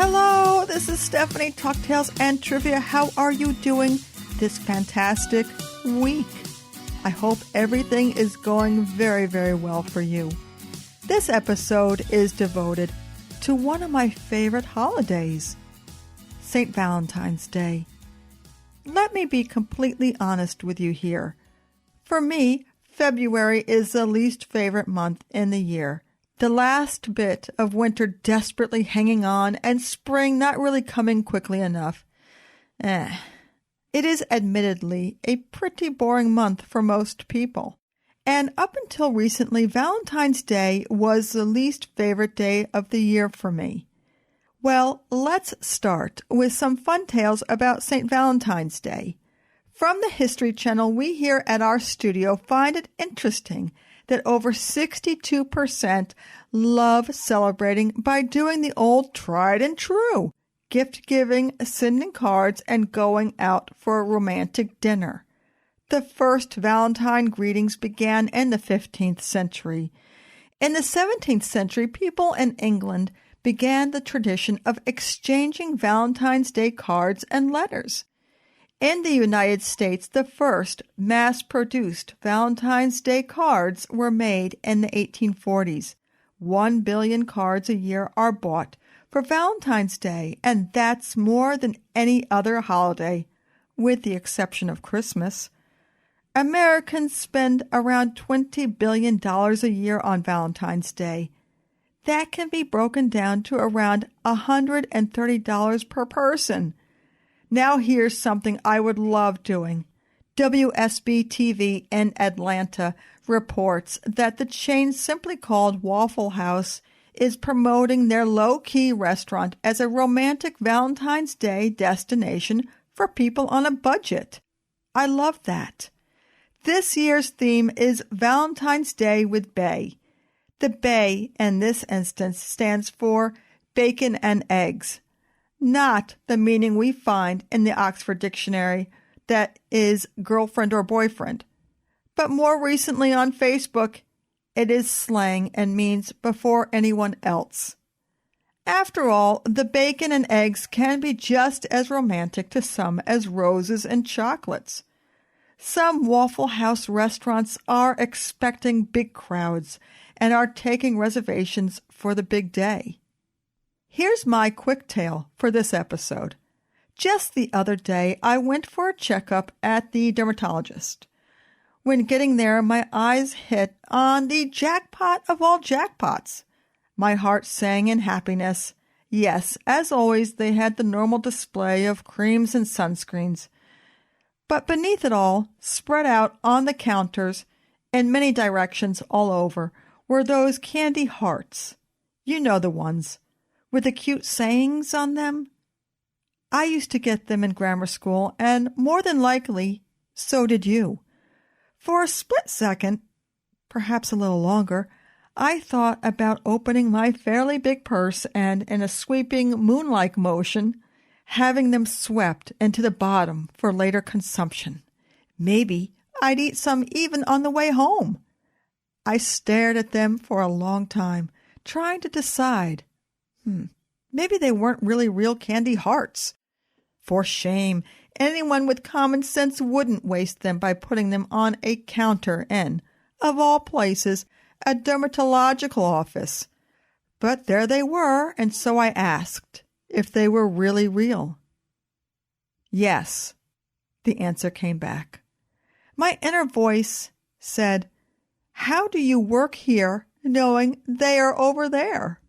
Hello, this is Stephanie, Talk Tales and Trivia. How are you doing this fantastic week? I hope everything is going very, very well for you. This episode is devoted to one of my favorite holidays, St. Valentine's Day. Let me be completely honest with you here. For me, February is the least favorite month in the year. The last bit of winter desperately hanging on and spring not really coming quickly enough. It is admittedly a pretty boring month for most people. And up until recently, Valentine's Day was the least favorite day of the year for me. Well, let's start with some fun tales about St. Valentine's Day. From the History Channel, we here at our studio find it interesting that over 62% love celebrating by doing the old tried and true, gift-giving, sending cards, and going out for a romantic dinner. The first Valentine greetings began in the 15th century. In the 17th century, people in England began the tradition of exchanging Valentine's Day cards and letters. In the United States, the first mass-produced Valentine's Day cards were made in the 1840s. 1 billion cards a year are bought for Valentine's Day, and that's more than any other holiday, with the exception of Christmas. Americans spend around $20 billion a year on Valentine's Day. That can be broken down to around $130 per person. Now here's something I would love doing. WSB-TV in Atlanta reports that the chain simply called Waffle House is promoting their low-key restaurant as a romantic Valentine's Day destination for people on a budget. I love that. This year's theme is Valentine's Day with Bay. The Bay, in this instance, stands for bacon and eggs. Not the meaning we find in the Oxford Dictionary, that is girlfriend or boyfriend. But more recently on Facebook, it is slang and means before anyone else. After all, the bacon and eggs can be just as romantic to some as roses and chocolates. Some Waffle House restaurants are expecting big crowds and are taking reservations for the big day. Here's my quick tale for this episode. Just the other day, I went for a checkup at the dermatologist. When getting there, my eyes hit on the jackpot of all jackpots. My heart sang in happiness. Yes, as always, they had the normal display of creams and sunscreens. But beneath it all, spread out on the counters in many directions all over, were those candy hearts. You know the ones, with the cute sayings on them. I used to get them in grammar school, and more than likely, so did you. For a split second, perhaps a little longer, I thought about opening my fairly big purse and, in a sweeping moon-like motion, having them swept into the bottom for later consumption. Maybe I'd eat some even on the way home. I stared at them for a long time, trying to decide. Maybe they weren't really real candy hearts. For shame, anyone with common sense wouldn't waste them by putting them on a counter in, of all places, a dermatological office. But there they were, and so I asked if they were really real. Yes, the answer came back. My inner voice said, "How do you work here knowing they are over there?"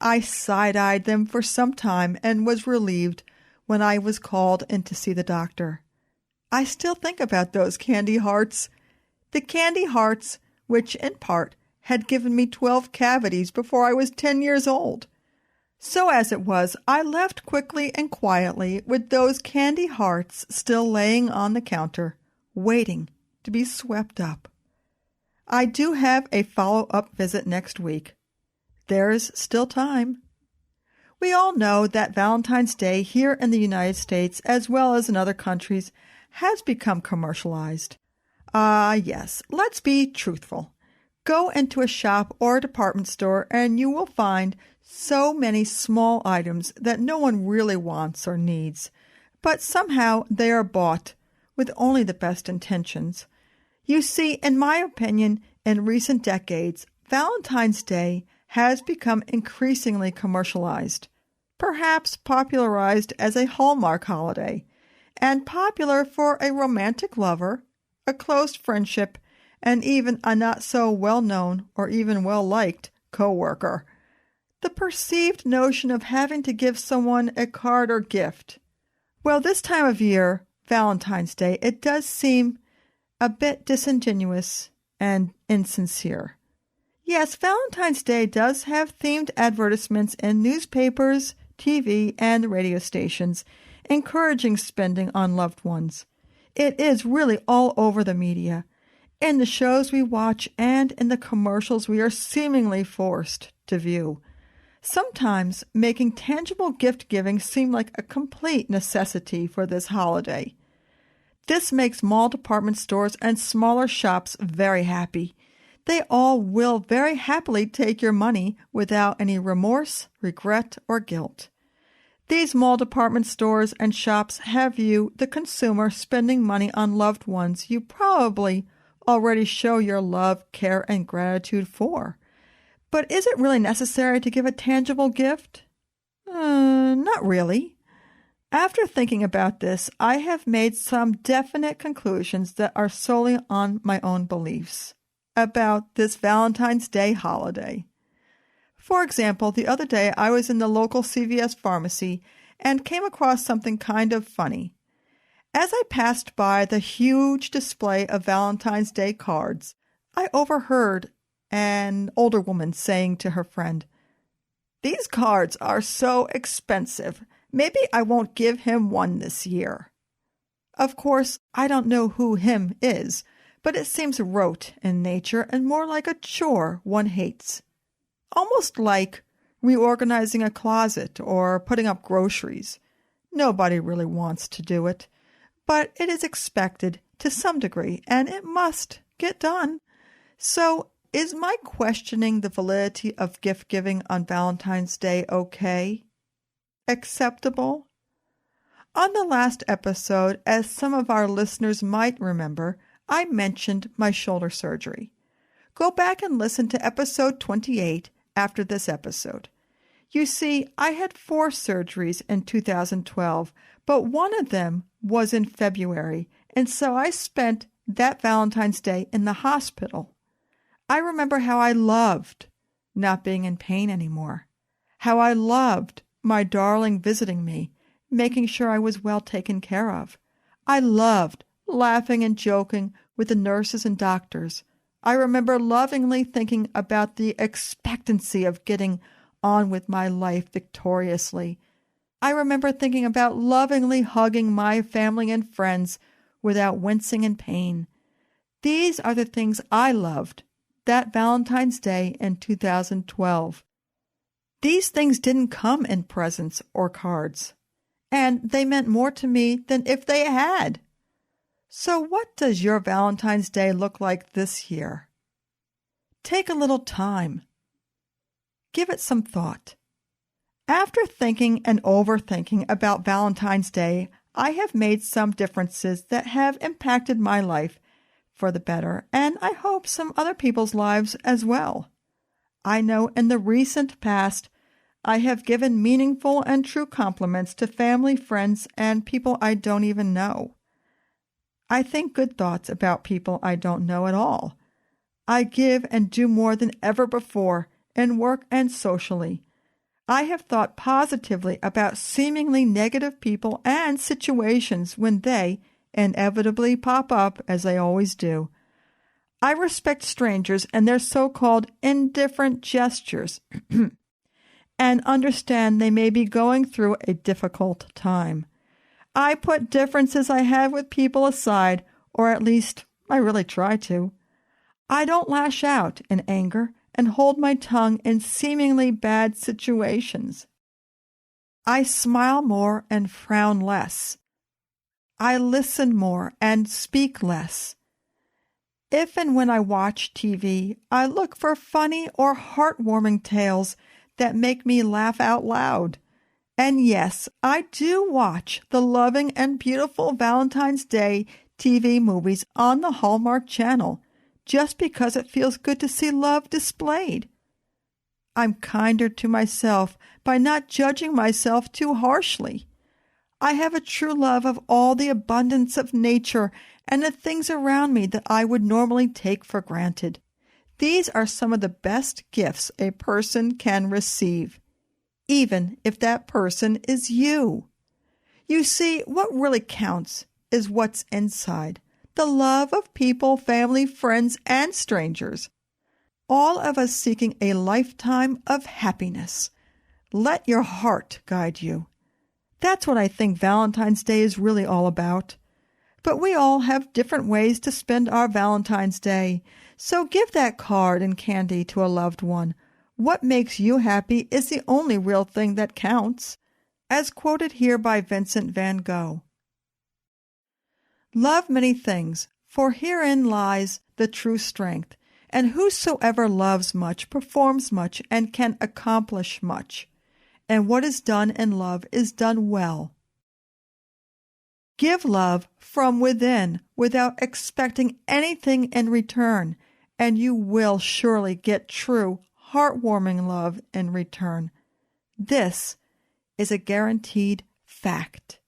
I side-eyed them for some time and was relieved when I was called in to see the doctor. I still think about those candy hearts. The candy hearts which, in part, had given me 12 cavities before I was 10 years old. So as it was, I left quickly and quietly with those candy hearts still laying on the counter, waiting to be swept up. I do have a follow-up visit next week. There is still time. We all know that Valentine's Day here in the United States, as well as in other countries, has become commercialized. Yes, let's be truthful. Go into a shop or a department store and you will find so many small items that no one really wants or needs, but somehow they are bought with only the best intentions. You see, in my opinion, in recent decades, Valentine's Day has become increasingly commercialized, perhaps popularized as a Hallmark holiday, and popular for a romantic lover, a close friendship, and even a not-so-well-known or even well-liked coworker. The perceived notion of having to give someone a card or gift. Well, this time of year, Valentine's Day, it does seem a bit disingenuous and insincere. Yes, Valentine's Day does have themed advertisements in newspapers, TV, and radio stations, encouraging spending on loved ones. It is really all over the media, in the shows we watch and in the commercials we are seemingly forced to view. Sometimes making tangible gift-giving seem like a complete necessity for this holiday. This makes mall department stores and smaller shops very happy. They all will very happily take your money without any remorse, regret, or guilt. These mall department stores and shops have you, the consumer, spending money on loved ones you probably already show your love, care, and gratitude for. But is it really necessary to give a tangible gift? Not really. After thinking about this, I have made some definite conclusions that are solely on my own beliefs about this Valentine's Day holiday. For example, the other day I was in the local CVS pharmacy and came across something kind of funny. As I passed by the huge display of Valentine's Day cards, I overheard an older woman saying to her friend, "These cards are so expensive. Maybe I won't give him one this year." Of course, I don't know who him is, but it seems rote in nature and more like a chore one hates. Almost like reorganizing a closet or putting up groceries. Nobody really wants to do it, but it is expected to some degree, and it must get done. So, is my questioning the validity of gift-giving on Valentine's Day okay? Acceptable? On the last episode, as some of our listeners might remember, I mentioned my shoulder surgery. Go back and listen to episode 28 after this episode. You see, I had 4 surgeries in 2012, but one of them was in February, and so I spent that Valentine's Day in the hospital. I remember how I loved not being in pain anymore, how I loved my darling visiting me, making sure I was well taken care of. I loved laughing and joking with the nurses and doctors. I remember lovingly thinking about the expectancy of getting on with my life victoriously. I remember thinking about lovingly hugging my family and friends without wincing in pain. These are the things I loved that Valentine's Day in 2012. These things didn't come in presents or cards, and they meant more to me than if they had. So what does your Valentine's Day look like this year? Take a little time. Give it some thought. After thinking and overthinking about Valentine's Day, I have made some differences that have impacted my life for the better, and I hope some other people's lives as well. I know in the recent past, I have given meaningful and true compliments to family, friends, and people I don't even know. I think good thoughts about people I don't know at all. I give and do more than ever before in work and socially. I have thought positively about seemingly negative people and situations when they inevitably pop up, as they always do. I respect strangers and their so-called indifferent gestures and understand they may be going through a difficult time. I put differences I have with people aside, or at least I really try to. I don't lash out in anger and hold my tongue in seemingly bad situations. I smile more and frown less. I listen more and speak less. If and when I watch TV, I look for funny or heartwarming tales that make me laugh out loud. And yes, I do watch the loving and beautiful Valentine's Day TV movies on the Hallmark Channel, just because it feels good to see love displayed. I'm kinder to myself by not judging myself too harshly. I have a true love of all the abundance of nature and the things around me that I would normally take for granted. These are some of the best gifts a person can receive, even if that person is you. You see, what really counts is what's inside, the love of people, family, friends, and strangers. All of us seeking a lifetime of happiness. Let your heart guide you. That's what I think Valentine's Day is really all about. But we all have different ways to spend our Valentine's Day, so give that card and candy to a loved one. What makes you happy is the only real thing that counts, as quoted here by Vincent van Gogh. Love many things, for herein lies the true strength, and whosoever loves much performs much and can accomplish much. And what is done in love is done well. Give love from within without expecting anything in return, and you will surely get true, heartwarming love in return. This is a guaranteed fact.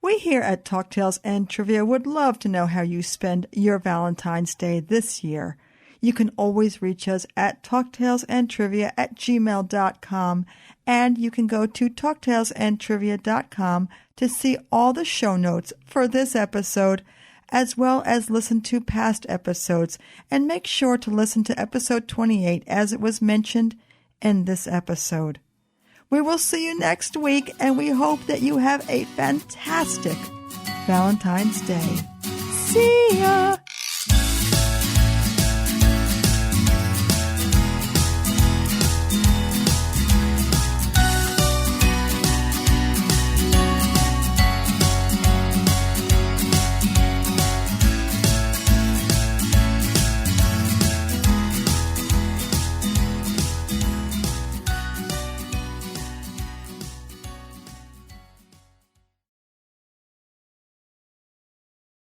We here at Talk Tales and Trivia would love to know how you spend your Valentine's Day this year. You can always reach us at talktalesandtrivia@gmail.com, and you can go to talktalesandtrivia.com to see all the show notes for this episode, as well as listen to past episodes, and make sure to listen to episode 28 as it was mentioned in this episode. We will see you next week, and we hope that you have a fantastic Valentine's Day. See ya!